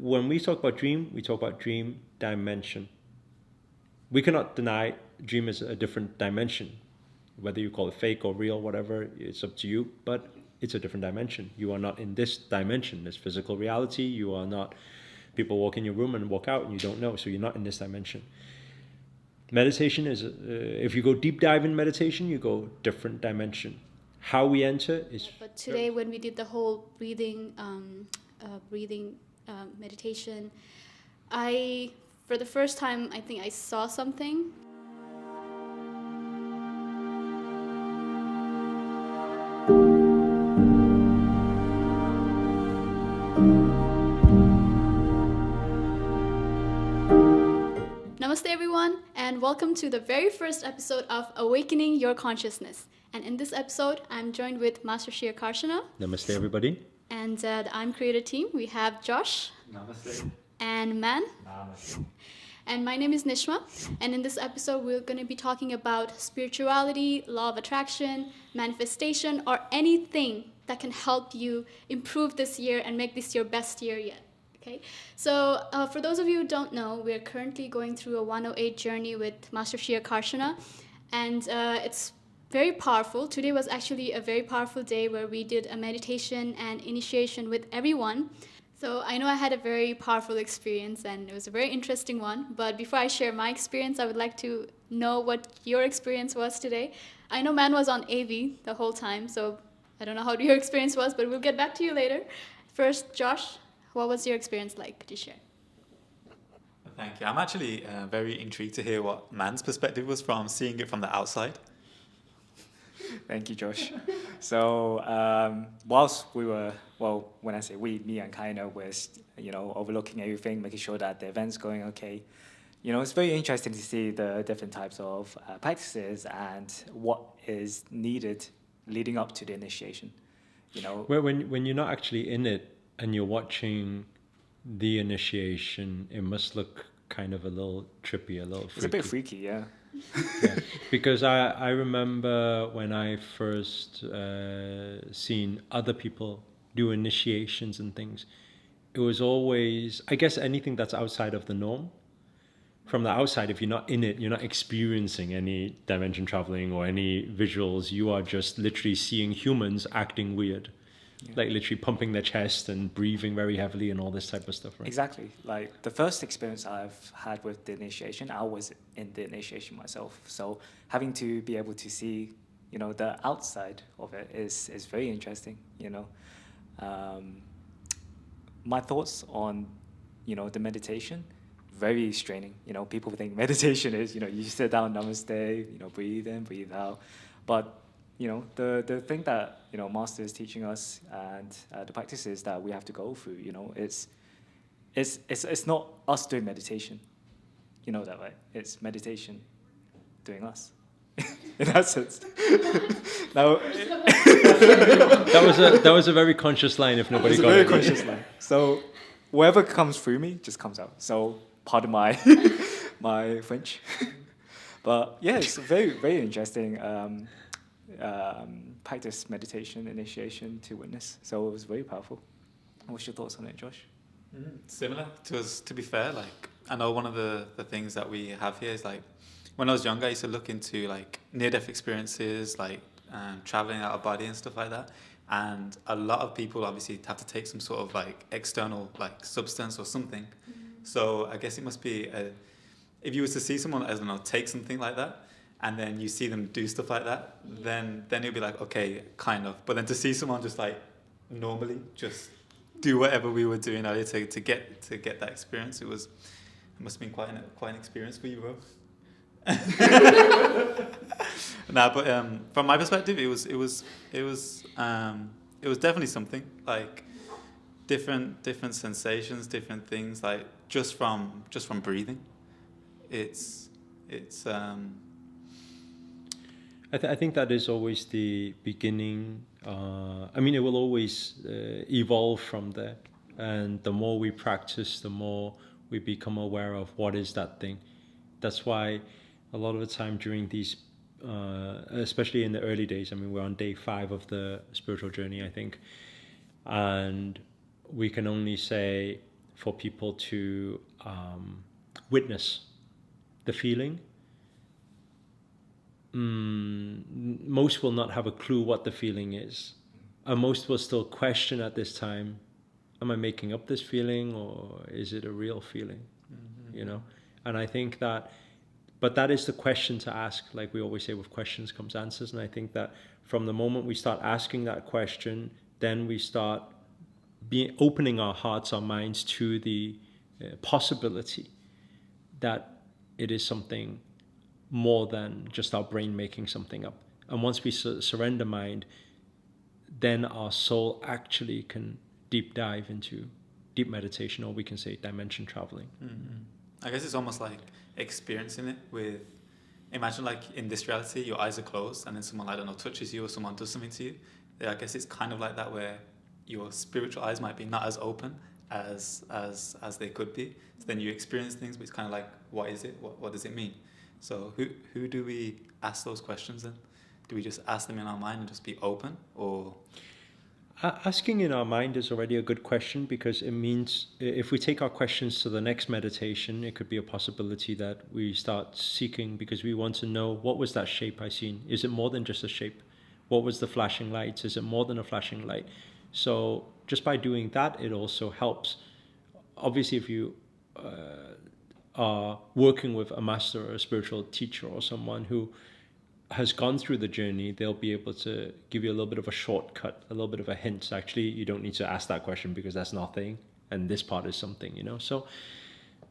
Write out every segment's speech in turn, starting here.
when we talk about dream, we talk about dream dimension. We cannot deny dream is a different dimension. Whether you call it fake or real, whatever, it's up to you. But it's a different dimension. You are not in this dimension, this physical reality. You are not, people walk in your room and walk out and you don't know. So you're not in this dimension. Meditation is, if you go deep dive in meditation, you go different dimension. How we enter is... But today when we did the whole breathing meditation, for the first time, I think I saw something. Namaste everyone, and welcome to the very first episode of Awakening Your Consciousness. And in this episode, I'm joined with Master Shri Akarshana. Namaste everybody. And the I'm Creator team, we have Josh. Namaste. And Man. Namaste. And my name is Nishma. And in this episode, we're going to be talking about spirituality, law of attraction, manifestation, or anything that can help you improve this year and make this your best year yet. Okay, so for those of you who don't know, we're currently going through a 108 journey with Master Shri Akarshana, and it's very powerful. Today was actually a very powerful day where we did a meditation and initiation with everyone. So I know I had a very powerful experience and it was a very interesting one. But before I share my experience, I would like to know what your experience was today. I know Man was on AV the whole time, so I don't know how your experience was, but we'll get back to you later. First, Josh, what was your experience like? Could you share? Thank you. I'm actually very intrigued to hear what Man's perspective was from seeing it from the outside. Thank you, Josh. So whilst we were, well, when I say we, me and Kaino was, overlooking everything, making sure that the event's going okay. It's very interesting to see the different types of practices and what is needed leading up to the initiation. When you're not actually in it and you're watching the initiation, it must look kind of a little trippy, a little freaky. It's a bit freaky, yeah. Yeah, because I remember when I first seen other people do initiations and things, it was always, I guess, anything that's outside of the norm. From the outside, if you're not in it, you're not experiencing any dimension traveling or any visuals. You are just literally seeing humans acting weird. Yeah. Like literally pumping their chest and breathing very heavily and all this type of stuff, right? Exactly. Like the first experience I've had with the initiation, I was in the initiation myself. So having to be able to see, the outside of it is very interesting, My thoughts on, the meditation, very straining. People think meditation is, you sit down, namaste, breathe in, breathe out. But the thing that Master is teaching us and the practices that we have to go through, it's not us doing meditation, that right? It's meditation doing us, in that sense. Now, that was a very conscious line. If nobody got it, very conscious line. So whatever comes through me just comes out. So pardon my my French, but yeah, it's very very interesting. Practice meditation initiation to witness, so it was very powerful. What's your thoughts on it, Josh? Similar to us, to be fair. Like, I know one of the things that we have here is like, when I was younger, I used to look into like near-death experiences, like traveling out of body and stuff like that. And a lot of people obviously have to take some sort of like external like substance or something. Mm-hmm. So I guess it must be if you were to see someone, I don't know, take something like that, and then you see them do stuff like that, then it'll be like, okay, kind of. But then to see someone just like normally just do whatever we were doing earlier to get that experience, it must have been quite an experience for you, bro. Nah, but from my perspective, it was definitely something, like different sensations, different things, like just from breathing. I think that is always the beginning. It will always evolve from there. And the more we practice, the more we become aware of what is that thing. That's why a lot of the time during these, especially in the early days, we're on day 5 of the spiritual journey, I think. And we can only say for people to witness the feeling. Most will not have a clue what the feeling is. And most will still question at this time, am I making up this feeling or is it a real feeling? You know? And I think that, but that is the question to ask. Like we always say, with questions comes answers. And I think that from the moment we start asking that question, then we start opening our hearts, our minds to the possibility that it is something more than just our brain making something up. And once we surrender mind, then our soul actually can deep dive into deep meditation, or we can say dimension traveling. I guess it's almost like experiencing it with, imagine like in this reality, your eyes are closed and then someone, I don't know, touches you or someone does something to you. I guess it's kind of like that, where your spiritual eyes might be not as open as they could be. So then you experience things, but it's kind of like, what is it? What does it mean? So who do we ask those questions in? Do we just ask them in our mind and just be open, or? Asking in our mind is already a good question, because it means if we take our questions to the next meditation, it could be a possibility that we start seeking, because we want to know, what was that shape I seen? Is it more than just a shape? What was the flashing lights? Is it more than a flashing light? So just by doing that, it also helps. Obviously, if you are working with a master or a spiritual teacher or someone who has gone through the journey, they'll be able to give you a little bit of a shortcut, a little bit of a hint. Actually, you don't need to ask that question because that's nothing, and this part is something, you know. So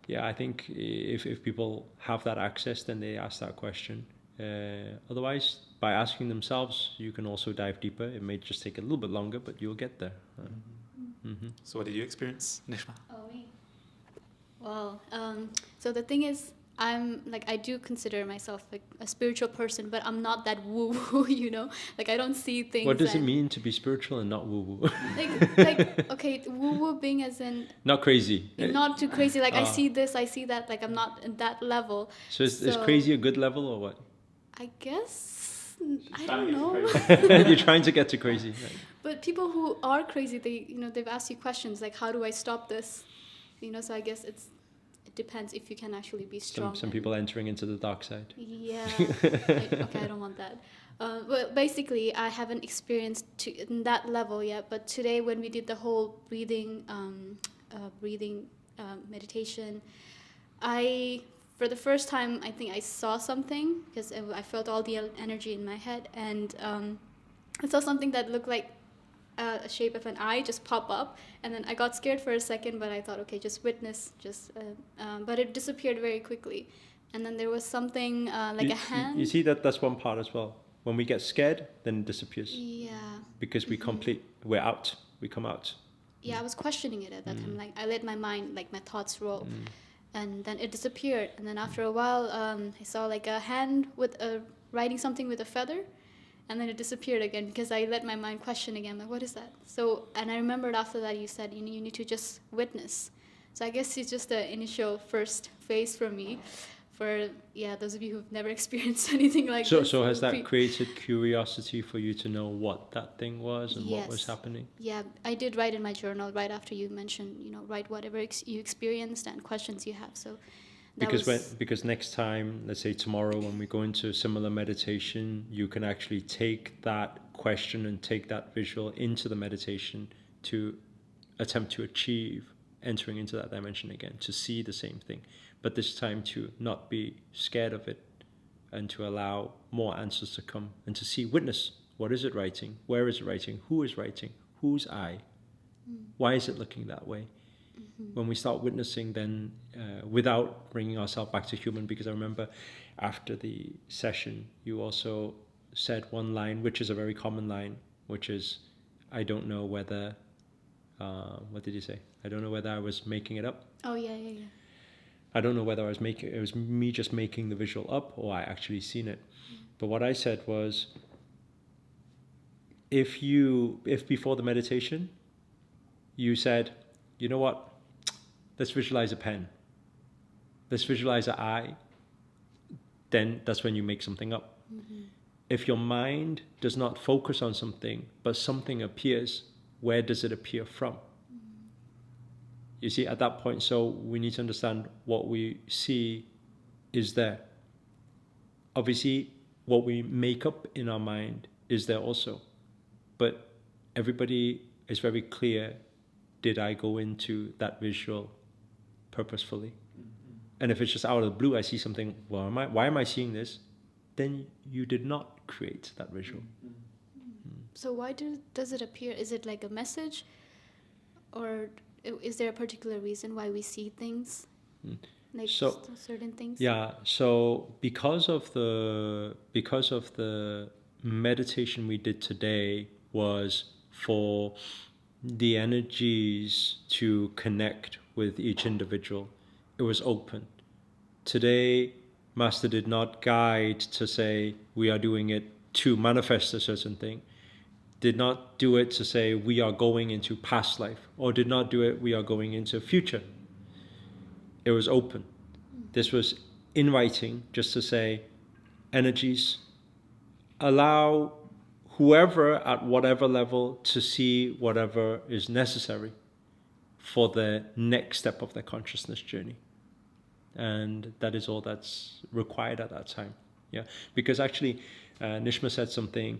yeah, I think if people have that access, then they ask that question. Otherwise, by asking themselves, you can also dive deeper. It may just take a little bit longer, but you'll get there. So what did you experience, Nishma? Oh, me. Well, so the thing is, I do consider myself like a spiritual person, but I'm not that woo-woo, you know? Like, I don't see things. What does it mean to be spiritual and not woo-woo? Okay, woo-woo being as in... Not crazy. Not too crazy. Like, I see this, I see that. Like, I'm not in that level. So is crazy a good level or what? I guess... I don't know. You're trying to get to crazy. Right? But people who are crazy, they've asked you questions like, how do I stop this? You know, so I guess it depends if you can actually be strong. Some people entering into the dark side. Yeah. Okay, I don't want that. Well, basically, I haven't experienced in that level yet. But today, when we did the whole breathing meditation, for the first time, I think I saw something, because I felt all the energy in my head, and I saw something that looked like a shape of an eye just pop up, and then I got scared for a second, but I thought, okay, just witness, but it disappeared very quickly. And then there was something like a hand. You see that's one part as well. When we get scared, then it disappears. Yeah. Because we we're out, we come out. Yeah, I was questioning it at that time. Like, I let my mind, like my thoughts roll, and then it disappeared. And then after a while, I saw like a hand with writing something with a feather. And then it disappeared again, because I let my mind question again, like, what is that? So, and I remembered after that you said, you need to just witness. So I guess it's just the initial first phase for me. For, those of you who've never experienced anything like this. So has that created curiosity for you to know what that thing was and what was happening? Yeah, I did write in my journal right after you mentioned, write whatever you experienced and questions you have. So. Because next time, let's say tomorrow, when we go into a similar meditation, you can actually take that question and take that visual into the meditation to attempt to achieve entering into that dimension again, to see the same thing, but this time to not be scared of it, and to allow more answers to come, and to witness, what is it writing, where is it writing, who is writing, whose eye, why is it looking that way? When we start witnessing, then without bringing ourselves back to human, because I remember after the session you also said one line, which is a very common line, which is, I don't know whether what did you say? I don't know whether I was making it up. Oh yeah. I don't know whether it was me just making the visual up, or I actually seen it. But what I said was, if before the meditation you said, you know what, let's visualize a pen, let's visualize an eye, then that's when you make something up. If your mind does not focus on something, but something appears, where does it appear from? You see, at that point, so we need to understand what we see is there. Obviously, what we make up in our mind is there also. But everybody is very clear, did I go into that visual purposefully? And if it's just out of the blue, I see something, well, why am I seeing this? Then you did not create that visual. So why does it appear? Is it like a message? Or is there a particular reason why we see things? Like certain things? Yeah, so because of the meditation we did today was for the energies to connect with each individual. It was open. Today, Master did not guide to say we are doing it to manifest a certain thing. Did not do it to say we are going into past life, or did not do it we are going into future. It was open. This was in writing, just to say energies, allow whoever at whatever level to see whatever is necessary for the next step of their consciousness journey. And that is all that's required at that time. Yeah, because actually Nishma said something.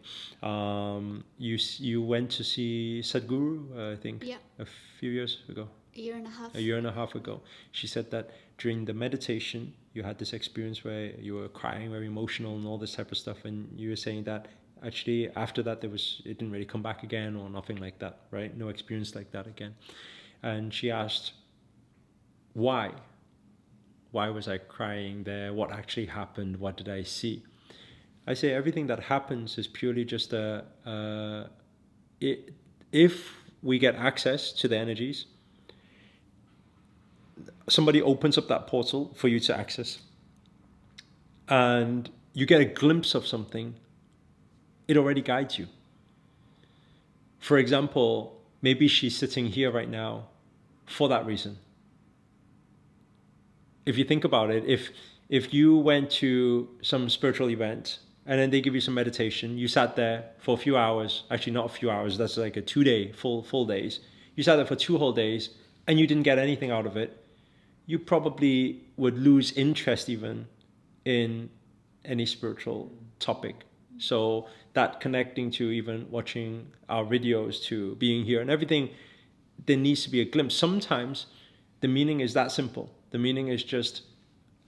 You went to see Sadhguru, I think, a few years ago. A year and a half. A year and a half ago. She said that during the meditation, you had this experience where you were crying, very emotional and all this type of stuff. And you were saying that actually after that, it didn't really come back again or nothing like that, right? No experience like that again. And she asked, why? Why was I crying there? What actually happened? What did I see? I say everything that happens is purely just if we get access to the energies, somebody opens up that portal for you to access, and you get a glimpse of something, it already guides you. For example, maybe she's sitting here right now for that reason. If you think about it, if you went to some spiritual event and then they give you some meditation, you sat there for a few hours, actually not a few hours, that's like a 2 day, full days. You sat there for 2 whole days and you didn't get anything out of it, you probably would lose interest even in any spiritual topic. So that connecting to even watching our videos, to being here and everything, there needs to be a glimpse. Sometimes the meaning is that simple. The meaning is just,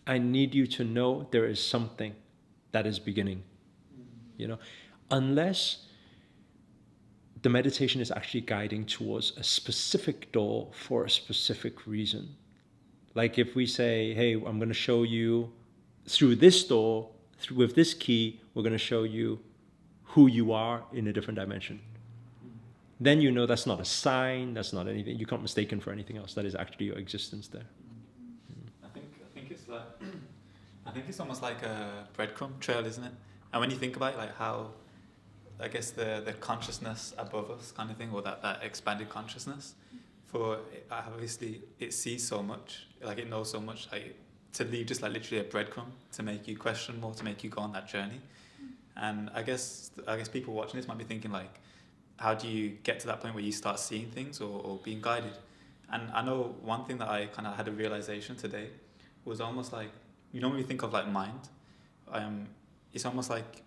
I need you to know there is something that is beginning. You know, unless the meditation is actually guiding towards a specific door for a specific reason. Like if we say, hey, I'm going to show you through this door, with this key, we're going to show you who you are in a different dimension. Then you know that's not a sign, that's not anything. You can't mistake it for anything else. That is actually your existence there. I think it's almost like a breadcrumb trail, isn't it? And when you think about it, like how, I guess the consciousness above us kind of thing, or that expanded consciousness, for obviously it sees so much, like it knows so much, like to leave just like literally a breadcrumb to make you question more, to make you go on that journey. And I guess people watching this might be thinking like, how do you get to that point where you start seeing things or being guided? And I know one thing that I kind of had a realization today was almost like, you know, when you think of like mind, it's almost like,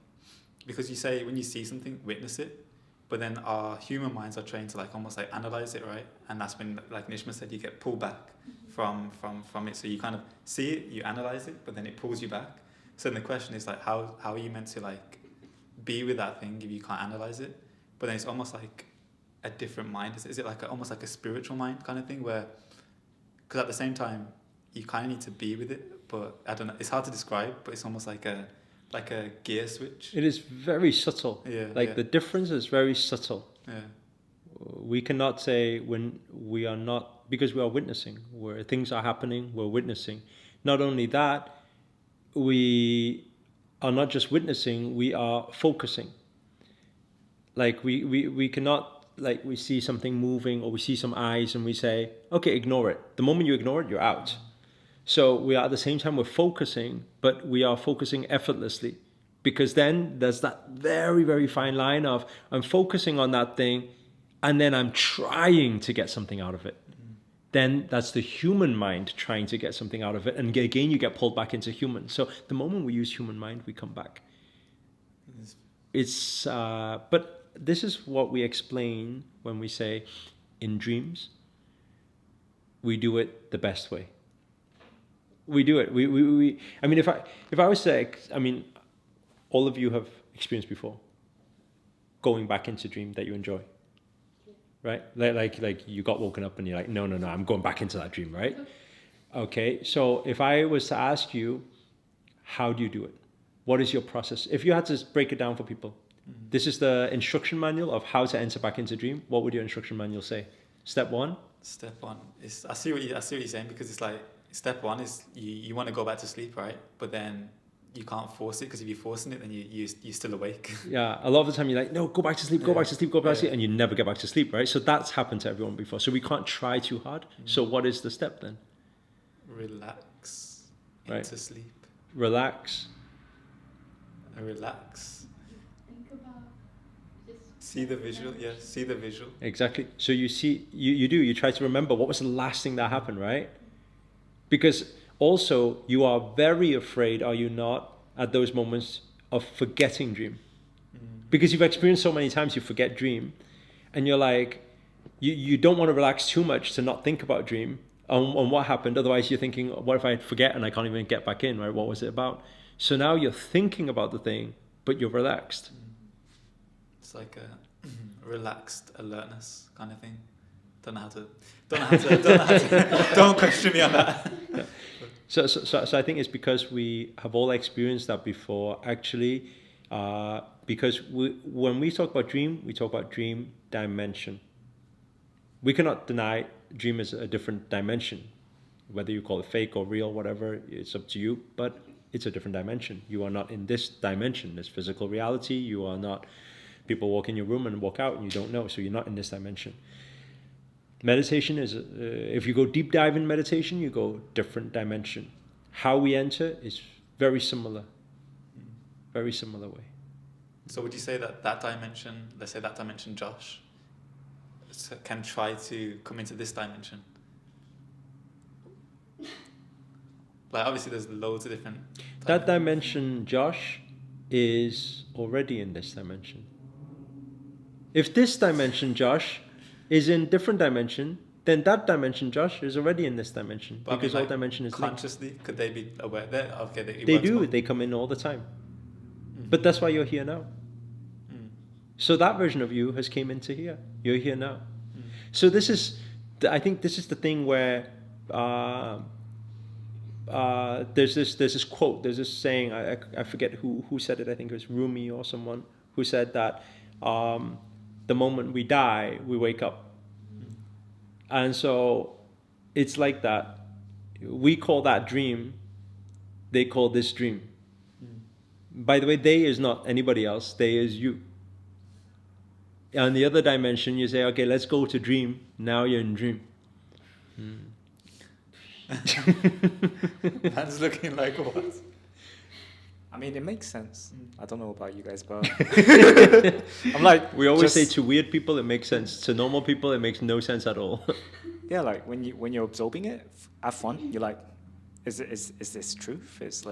because you say when you see something, witness it, but then our human minds are trained to like almost like analyze it, right? And that's when, like Nishma said, you get pulled back from it. So you kind of see it, you analyze it, but then it pulls you back. So then the question is like, how are you meant to like be with that thing if you can't analyze it? But then it's almost like a different mind. Is it like almost like a spiritual mind kind of thing where, because at the same time, you kind of need to be with it, but I don't know, it's hard to describe, but it's almost like a gear switch. It is very subtle. The difference is very subtle. Yeah. We cannot say when we are not, because we are witnessing, where things are happening, we're witnessing. Not only that, we are not just witnessing, we are focusing. Like we cannot, like we see something moving or we see some eyes and we say, okay, ignore it. The moment you ignore it, you're out. So we are at the same time, we're focusing, but we are focusing effortlessly, because then there's that very, very fine line of I'm focusing on that thing and then I'm trying to get something out of it. then that's the human mind trying to get something out of it. And again, you get pulled back into human. So the moment we use human mind, we come back. It's but this is what we explain when we say in dreams, we do it the best way. We do it. We I mean, if I was to, I mean, all of you have experienced before going back into dream that you enjoy, right? Like you got woken up and you're like, no, I'm going back into that dream, right? Okay, so if I was to ask you, how do you do it? What is your process? If you had to break it down for people, this is the instruction manual of how to enter back into dream. What would your instruction manual say? Step one? Step one is, I see what you're saying, because it's like, step one is you want to go back to sleep, right? But then you can't force it, because if you're forcing it, then you're still awake. Yeah, a lot of the time you're like, no, go back to sleep, go back to sleep, go back to sleep, and you never get back to sleep, right? So that's happened to everyone before. So we can't try too hard. So what is the step then? Relax Right. into sleep. Relax. Relax. Think about See the visual, yeah. See the visual. Exactly. So you see, you try to remember what was the last thing that happened, right? Because also you are very afraid, are you not, at those moments of forgetting dream? Because you've experienced so many times you forget dream, and you're like, you don't want to relax too much to not think about dream on what happened. Otherwise you're thinking, what if I forget and I can't even get back in, right? What was it about? So now you're thinking about the thing, but you're relaxed. It's like a relaxed alertness kind of thing. Don't question me on that. Yeah. So I think it's because we have all experienced that before, actually, because when we talk about dream, we talk about dream dimension. We cannot deny dream is a different dimension. Whether you call it fake or real, whatever, it's up to you, but it's a different dimension. You are not in this dimension, this physical reality. You are not, people walk in your room and walk out and you don't know, so you're not in this dimension. Meditation is, if you go deep dive in meditation, you go different dimension. How we enter is very similar way. So would you say that dimension, let's say that dimension Josh, can try to come into this dimension? Like obviously there's loads of different dimensions. That dimension Josh is already in this dimension. If this dimension Josh is in different dimension, then that dimension Josh is already in this dimension. But because I mean, all dimension is linked. consciously, could they be aware that okay They do, they come in all the time. But that's why you're here now. So that version of you has came into here. You're here now. So this is, I think this is the thing where there's this quote, there's this saying, I forget who said it, I think it was Rumi or someone who said that the moment we die, we wake up. And so it's like that. We call that dream, they call this dream. By the way, they is not anybody else, they is you. On the other dimension, you say, okay, let's go to dream. Now you're in dream. Man's looking like what? I mean, it makes sense. I don't know about you guys, but I'm like, we always say to weird people it makes sense. To normal people it makes no sense at all. yeah, like when you're absorbing it, have fun. You're like, is this truth? Is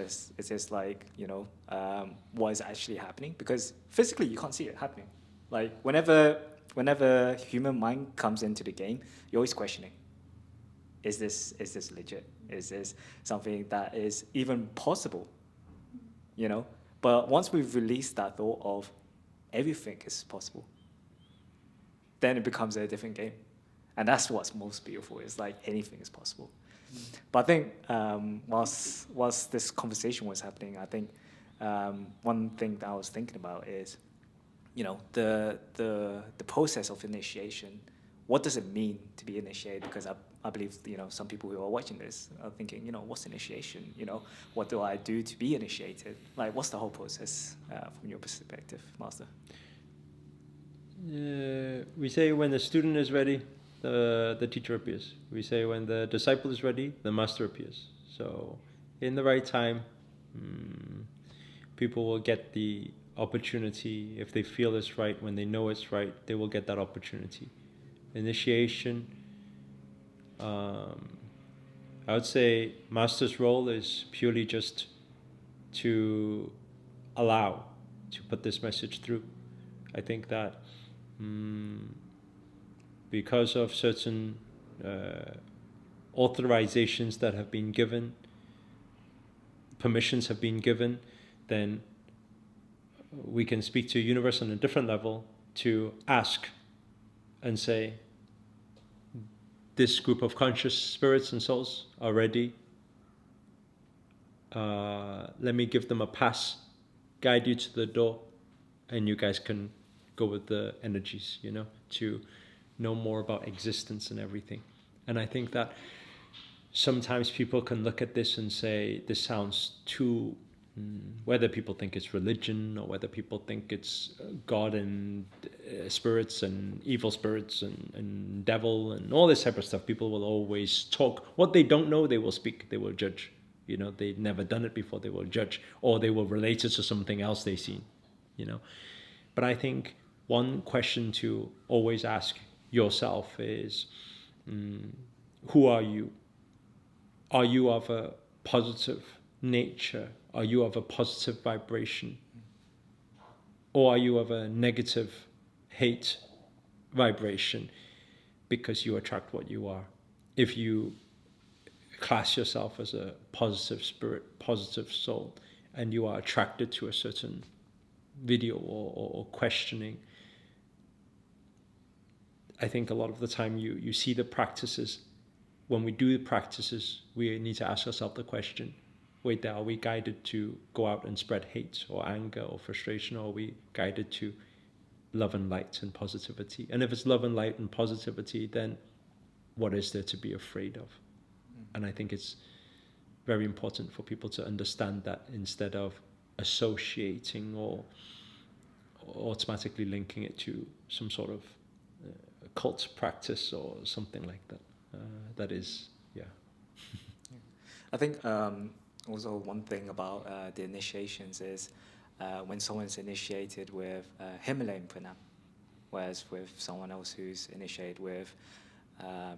this like, you know, what is actually happening? Because physically you can't see it happening. Like whenever human mind comes into the game, you're always questioning. Is this legit? Is this something that is even possible? You know? But once we've released that thought of everything is possible, then it becomes a different game. And that's what's most beautiful, is like anything is possible. But I think whilst this conversation was happening, I think one thing that I was thinking about is, you know, the process of initiation. What does it mean to be initiated? Because I believe, you know, some people who are watching this are thinking, you know, what's initiation? You know, what do I do to be initiated? Like, what's the whole process from your perspective, Master? We say when the student is ready, the teacher appears. We say when the disciple is ready, the master appears. So in the right time, people will get the opportunity. If they feel it's right, when they know it's right, they will get that opportunity. Initiation, I would say master's role is purely just to allow, to put this message through. I think that because of certain authorizations that have been given, permissions have been given, then we can speak to universe on a different level to ask and say, this group of conscious spirits and souls are ready. Let me give them a pass, guide you to the door, and you guys can go with the energies, to know more about existence and everything. And I think that sometimes people can look at this and say, this sounds too, whether people think it's religion or whether people think it's God and spirits and evil spirits and devil and all this type of stuff, people will always talk. What they don't know, they will speak, they will judge. They've never done it before, they will judge, or they will relate it to something else they've seen, But I think one question to always ask yourself is, who are you? Are you of a positive nature? Are you of a positive vibration? Or are you of a negative hate vibration? Because you attract what you are. If you class yourself as a positive spirit, positive soul, and you are attracted to a certain video or questioning, I think a lot of the time you see the practices. When we do the practices, we need to ask ourselves the question, wait, are we guided to go out and spread hate or anger or frustration, or are we guided to love and light and positivity? And if it's love and light and positivity, then what is there to be afraid of? And I think it's very important for people to understand that, instead of associating or automatically linking it to some sort of cult practice or something like that. That is, yeah. I think also one thing about the initiations is when someone's initiated with Himalayan pranam, whereas with someone else who's initiated with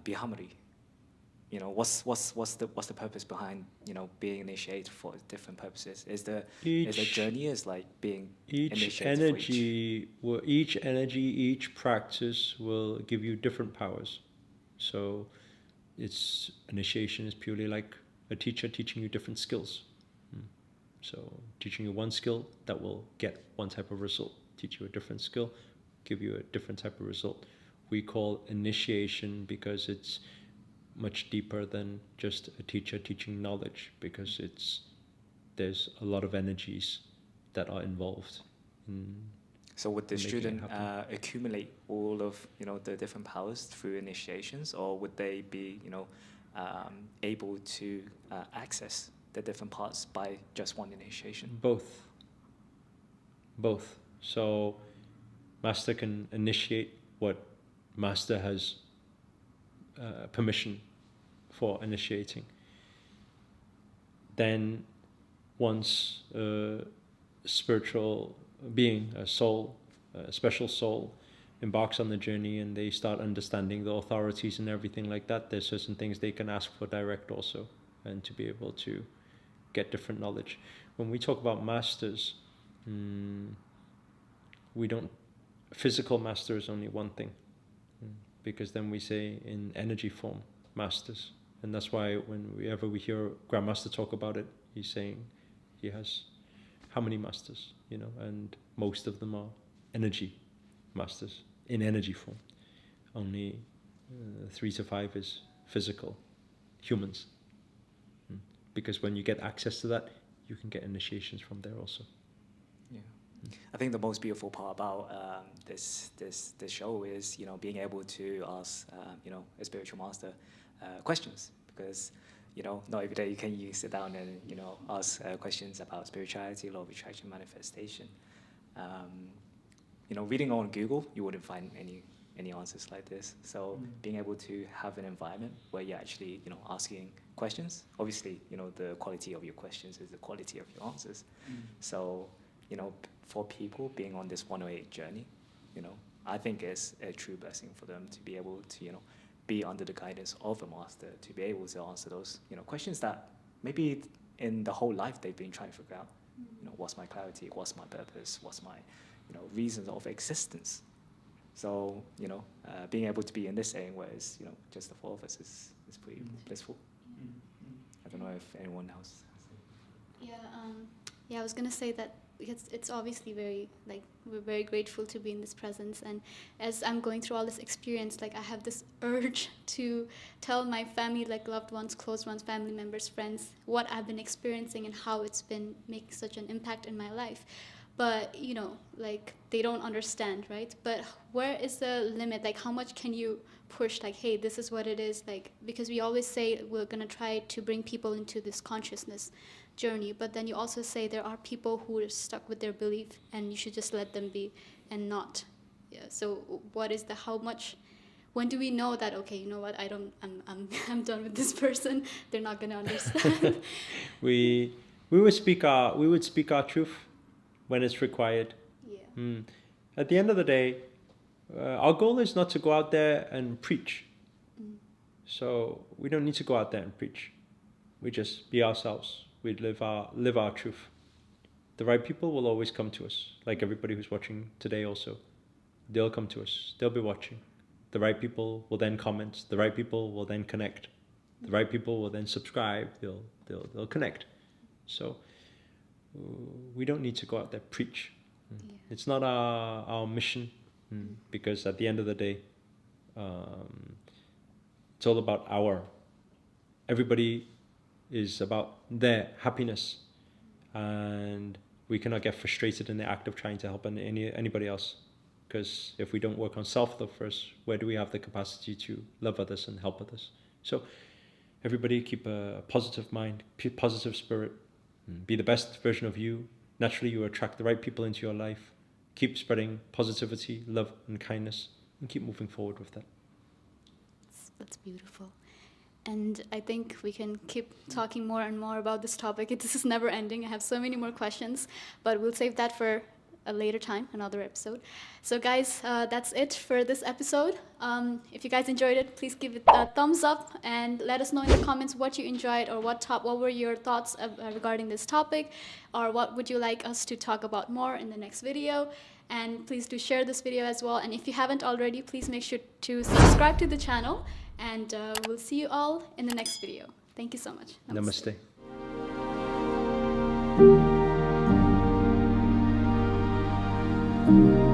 Bihamari, what's the purpose behind being initiated for different purposes? Is the journey is like being initiated each energy, each practice will give you different powers. So initiation is purely like a teacher teaching you different skills. So teaching you one skill that will get one type of result, teach you a different skill, give you a different type of result. We call initiation because it's much deeper than just a teacher teaching knowledge, because there's a lot of energies that are involved in. So would the student accumulate all of the different powers through initiations, or would they be able to access the different parts by just one initiation? Both. So master can initiate what master has permission for initiating. Then once a spiritual being, a soul, a special soul, embarks on the journey and they start understanding the authorities and everything like that, there's certain things they can ask for direct also, and to be able to get different knowledge. When we talk about masters, we don't, physical master is only one thing, because then we say in energy form masters, and that's why whenever we hear Grandmaster talk about it, he's saying he has how many masters, and most of them are energy masters in energy form. Only 3 to 5 is physical humans, because when you get access to that, you can get initiations from there also. Yeah, I think the most beautiful part about this show is being able to ask a spiritual master questions, because not every day can you sit down and ask questions about spirituality, law of attraction, manifestation. Reading on Google, you wouldn't find any answers like this. So being able to have an environment where you're actually asking questions. Obviously, the quality of your questions is the quality of your answers. So for people being on this 108 journey, I think it's a true blessing for them to be able to be under the guidance of a master to be able to answer those, questions that maybe in the whole life they've been trying to figure out. What's my clarity? What's my purpose? What's my, reasons of existence? So, being able to be in this setting where it's, just the four of us is pretty blissful. I don't know if anyone else. Yeah, I was gonna say that because it's obviously very, like, we're very grateful to be in this presence, and as I'm going through all this experience, like, I have this urge to tell my family, like loved ones, close ones, family members, friends, what I've been experiencing and how it's been making such an impact in my life. But like, they don't understand, right? But where is the limit? Like, how much can you push? Like, hey, this is what it is. Like, because we always say we're gonna try to bring people into this consciousness journey, but then you also say there are people who are stuck with their belief, and you should just let them be and not. Yeah. So what is the how much? When do we know that, okay, you know what? I'm done with this person. They're not gonna understand. we would speak our truth when it's required. Yeah. At the end of the day, our goal is not to go out there and preach. So we don't need to go out there and preach. We just be ourselves. We live our truth. The right people will always come to us, like everybody who's watching today also. They'll come to us. They'll be watching. The right people will then comment. The right people will then connect. The right people will then subscribe. They'll connect. So we don't need to go out there preach. Yeah. It's not our mission, because at the end of the day, it's all about everybody is about their happiness, and we cannot get frustrated in the act of trying to help anybody else, because if we don't work on self-love first, where do we have the capacity to love others and help others? So everybody keep a positive mind, positive spirit, be the best version of you. Naturally, you attract the right people into your life. Keep spreading positivity, love, and kindness, and keep moving forward with that. That's beautiful. And I think we can keep talking more and more about this topic. This is never ending. I have so many more questions, but we'll save that for a later time, another episode. So guys, that's it for this episode. If you guys enjoyed it, please give it a thumbs up and let us know in the comments what you enjoyed, or what were your thoughts regarding this topic, or what would you like us to talk about more in the next video. And please do share this video as well. And if you haven't already, please make sure to subscribe to the channel. And we'll see you all in the next video. Thank you so much. Namaste. Namaste.